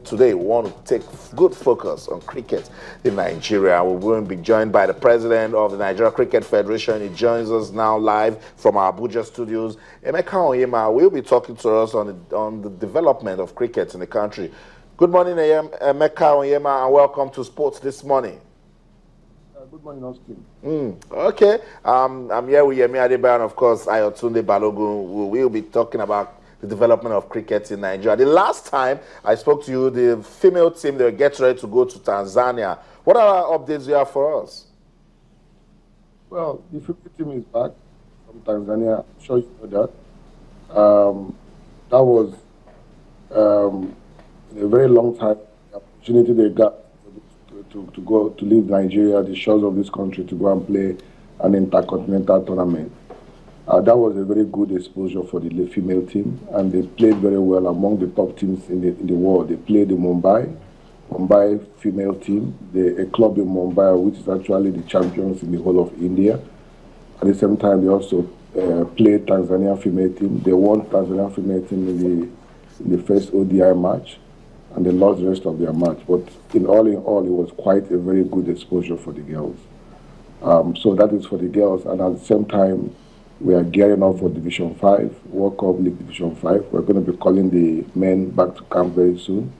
today we want to take good focus on cricket in Nigeria. We will be joined by the president of the Nigeria Cricket Federation. He joins us now live from our Abuja studios. Emeka Onyema will be talking to us on the development of cricket in the country. Good morning, Emeka Onyema, and welcome to Sports This Morning. Good morning, Austin. Okay. I'm here with Yemi Adebayo and, of course, Ayotunde Balogun. We will be talking about the development of cricket in Nigeria. The last time I spoke to you, the female team, they were getting ready to go to Tanzania. What are updates you have for us? Well, the female team is back from Tanzania. I'm sure you know that. That was in a very long time, the opportunity they got to go to leave Nigeria, the shores of this country, to go and play an intercontinental tournament. That was a very good exposure for the female team, and they played very well among the top teams in the world. They played the Mumbai female team, a club in Mumbai, which is actually the champions in the whole of India. At the same time, they also played Tanzania female team. They won Tanzania female team in the first ODI match, and they lost the rest of their match. But in all, it was quite a very good exposure for the girls. So that is for the girls, and at the same time, we are gearing up for Division 5, World Cup League Division 5. We're going to be calling the men back to camp very soon.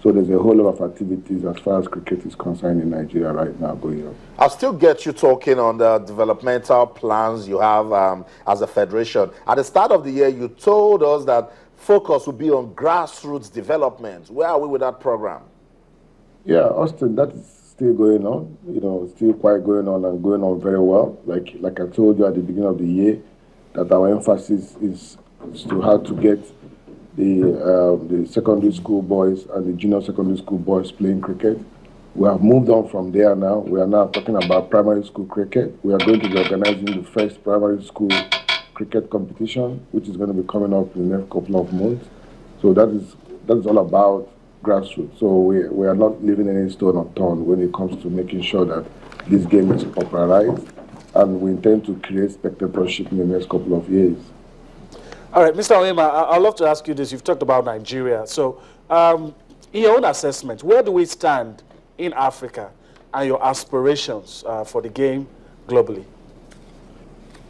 So there's a whole lot of activities as far as cricket is concerned in Nigeria right now going on. I'll still get you talking on the developmental plans you have as a federation. At the start of the year, you told us that focus will be on grassroots development. Where are we with that program? Yeah, Austin, that is still going on. Still quite going on and going on very well. Like I told you at the beginning of the year, that our emphasis is to how to get the secondary school boys and the junior secondary school boys playing cricket. We have moved on from there now. We are now talking about primary school cricket. We are going to be organizing the first primary school cricket competition, which is going to be coming up in the next couple of months. So that is all about grassroots. So we are not leaving any stone unturned when it comes to making sure that this game is popularized, and we intend to create spectatorship in the next couple of years. All right, Mr. Onyema, I'd love to ask you this. You've talked about Nigeria. So in your own assessment, where do we stand in Africa and your aspirations for the game globally?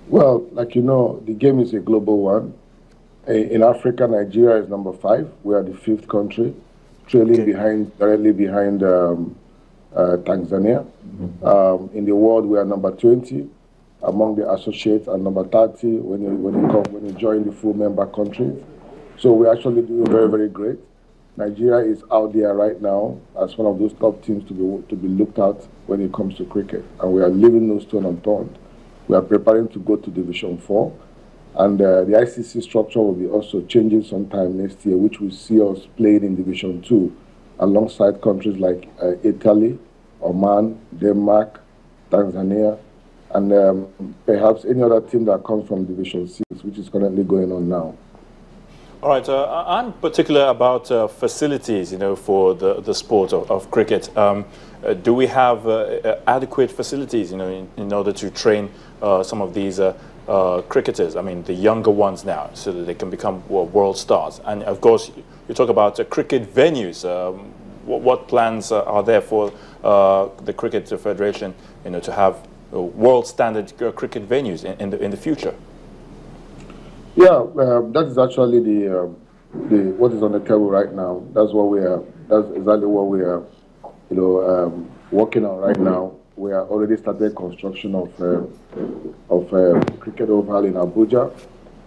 Well, like you know, the game is a global one. In Africa, Nigeria is number 5. We are the 5th country, trailing directly behind Tanzania. In the world, we are number 20 among the associates, and number 30 when you join the full member countries. So we're actually doing very, very great. Nigeria is out there right now as one of those top teams to be looked at when it comes to cricket, and we are leaving no stone unturned. We are preparing to go to Division 4, and the ICC structure will be also changing sometime next year, which will see us playing in Division 2 alongside countries like Italy, Oman, Denmark, Tanzania, and perhaps any other team that comes from Division 6, which is currently going on now. All right, I'm particular about facilities, for the sport of cricket. Do we have adequate facilities, in order to train some of these cricketers? I mean, the younger ones now, so that they can become world stars. And of course, you talk about cricket venues. What plans are there for the Cricket Federation, to have world standard cricket venues in the future? Yeah, that is actually the what is on the table right now. That's exactly what we are, working on right now. We are already started construction of cricket oval in Abuja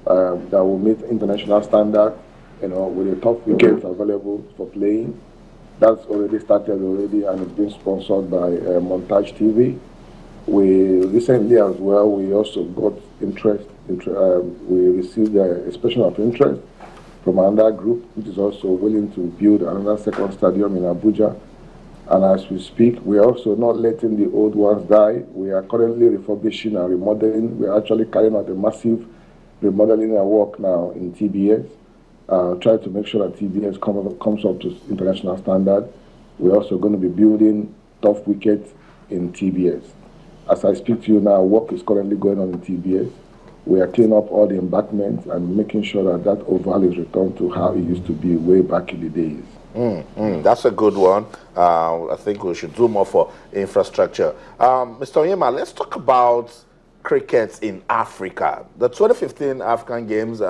that will meet international standard, with the top wickets available for playing. That's already started and it's been sponsored by Montage TV. We recently as well, we also got interest. We received a expression of interest from another group, which is also willing to build another second stadium in Abuja. And as we speak, we are also not letting the old ones die. We are currently refurbishing and remodeling. We are actually carrying out a massive remodeling work now in TBS. Try to make sure that TBS comes up to international standard. We're also going to be building tough wickets in TBS. As I speak to you now, work is currently going on in TBS. We are cleaning up all the embankments and making sure that that oval is returned to how it used to be way back in the days. That's a good one. I think we should do more for infrastructure. Mr. Onyema, let's talk about cricket in Africa. The 2015 African Games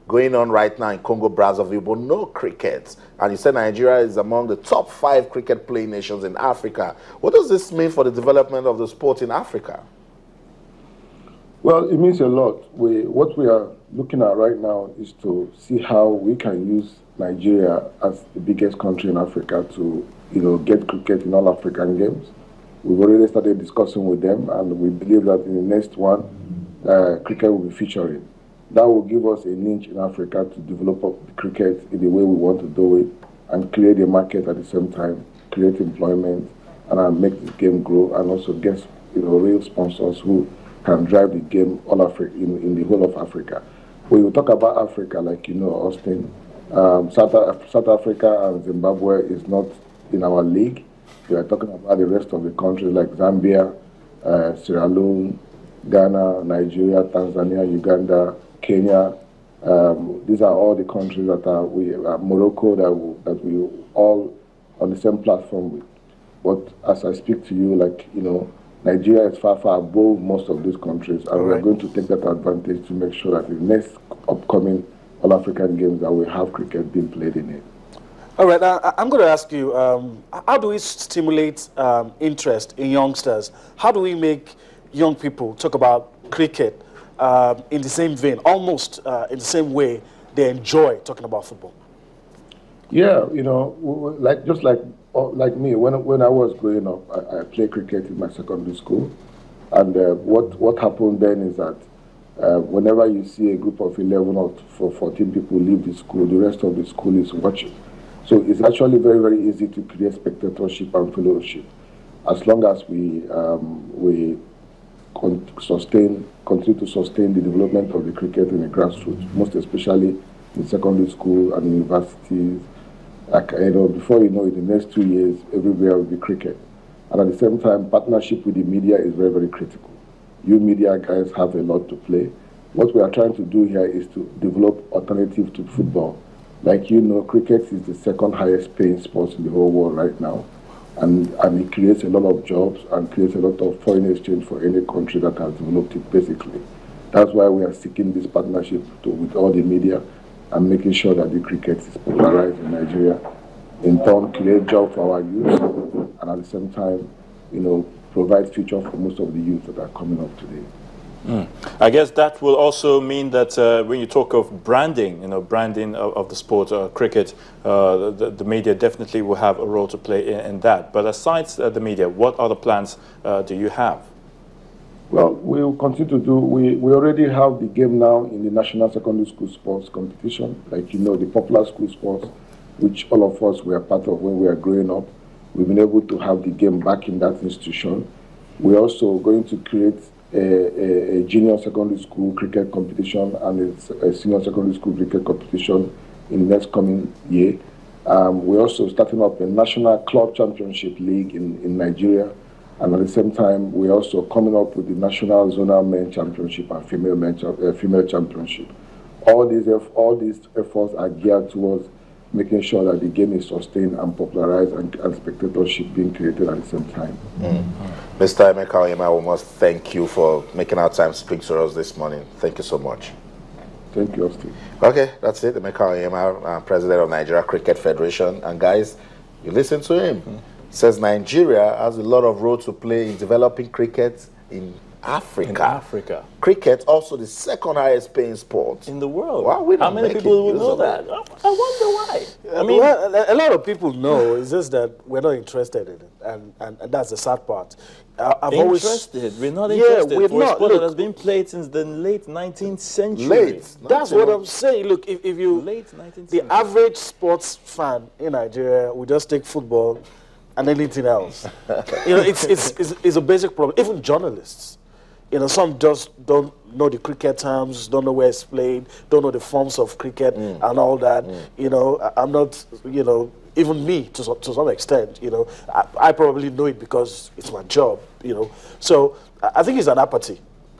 going on right now in Congo Brazzaville, but no cricket. And you said Nigeria is among the top 5 cricket playing nations in Africa. What does this mean for the development of the sport in Africa? Well, it means a lot. What we are looking at right now is to see how we can use Nigeria as the biggest country in Africa to, get cricket in all African games. We've already started discussing with them, and we believe that in the next one, cricket will be featuring. That will give us a niche in Africa to develop the cricket in the way we want to do it, and create a market at the same time, create employment, and make the game grow, and also get real sponsors who can drive the game all Africa in the whole of Africa. When we talk about Africa, like Austin, South Africa and Zimbabwe is not in our league. We are talking about the rest of the countries like Zambia, Sierra Leone, Ghana, Nigeria, Tanzania, Uganda, Kenya. These are all the countries that Morocco that we all on the same platform with. But as I speak to you, Nigeria is far, far above most of these countries, and we are going to take that advantage to make sure that the next upcoming All African Games that we have cricket being played in it. All right, I'm going to ask you, how do we stimulate interest in youngsters? How do we make young people talk about cricket in the same vein, almost in the same way they enjoy talking about football? Yeah, just like me, when I was growing up, I played cricket in my secondary school, and what happened then is that whenever you see a group of 11 or 14 people leave the school, the rest of the school is watching. So it's actually very, very easy to create spectatorship and fellowship, as long as we continue to sustain the development of the cricket in the grassroots, most especially in secondary school and universities. Before you know it, in the next 2 years, everywhere will be cricket. And at the same time, partnership with the media is very, very critical. You media guys have a lot to play. What we are trying to do here is to develop alternatives to football. Like cricket is the second highest paying sport in the whole world right now. And it creates a lot of jobs and creates a lot of foreign exchange for any country that has developed it, basically. That's why we are seeking this partnership with all the media and making sure that the cricket is popularized in Nigeria. In turn, create jobs for our youth, and at the same time, provide future for most of the youth that are coming up today. I guess that will also mean that when you talk of branding, branding of the sport, cricket, the media definitely will have a role to play in that. But aside the media, what other plans do you have? Well, we will continue to do. We already have the game now in the National Secondary School Sports Competition, the popular school sports, which all of us were part of when we were growing up. We've been able to have the game back in that institution. We're also going to create a junior secondary school cricket competition and a senior secondary school cricket competition in the next coming year. We're also starting up a national club championship league in Nigeria. And at the same time, we're also coming up with the national zonal men championship and female championship. All these efforts are geared towards making sure that the game is sustained and popularized and spectatorship being created at the same time. Mr. Emeka Onyema, we must thank you for making our time to speak to us this morning. Thank you so much. Thank you, Austin. Okay, that's it. Emeka Onyema, President of Nigeria Cricket Federation. And guys, you listen to him. He says Nigeria has a lot of role to play in developing cricket in Africa. In Africa. Cricket, also the second highest paying sport In the world. Wow, How many people would know that? I wonder why. I mean, well, a lot of people know. It's just that we're not interested in it, and that's the sad part. I've Interested? We're not interested for a sport that has been played since the late 19th century. That's what I'm saying. Look, if you Late 19th the century. average sports fan in Nigeria will just take football and anything else. It's a basic problem. Even journalists. Some just don't know the cricket terms, don't know where it's played, don't know the forms of cricket and all that. I'm not, even me to some extent, I probably know it because it's my job, So I think it's an apathy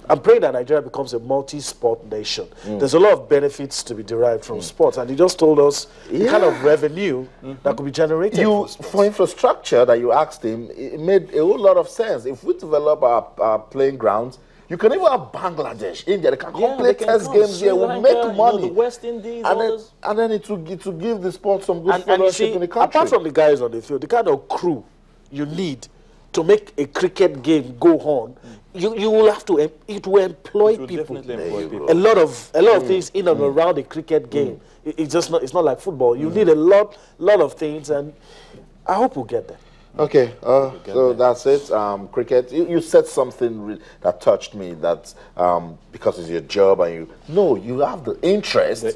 I'm praying that Nigeria becomes a multi-sport nation. There's a lot of benefits to be derived from sports, and you just told us the kind of revenue that could be generated for infrastructure that you asked him. It made a whole lot of sense. If we develop our playing grounds, you can even have Bangladesh, India. They can come play test games here. We'll make money. The West Indies, and then it will give the sport some good and fellowship in the country. apart from the guys on the field, the kind of crew you need to make a cricket game go on, you will have to it will employ people. A lot of things in and around the cricket game. It's just not like football. You need a lot of things, and I hope we'll get there. Okay, so that's it. Cricket. You said something that touched me. That because it's your job, and you have the interest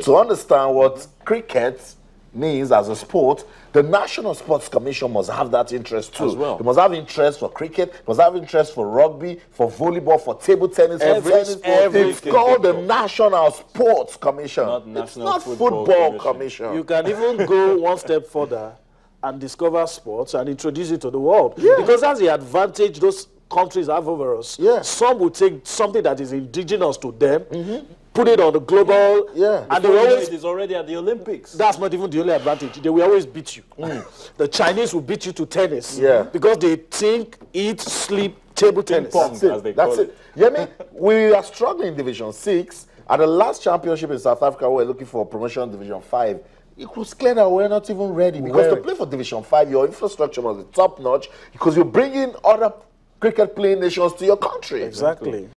to understand what cricket means as a sport. The National Sports Commission must have that interest too. As well. They must have interest for cricket, must have interest for rugby, for volleyball, for table tennis, It's called the National Sports Commission. It's not Football Commission. You can even go one step further and discover sports and introduce it to the world. Because that's the advantage those countries have over us. Some will take something that is indigenous to them, put it on the global, and it is already at the Olympics. That's not even the only advantage. They will always beat you. The Chinese will beat you to tennis because they think, eat, sleep, table tennis. That's it. Yemi, we are struggling in Division 6. At the last championship in South Africa, we were looking for promotion in Division 5. It was clear that we're not even ready, because to play for Division 5, your infrastructure must be top-notch, because you're bringing other cricket playing nations to your country. Exactly.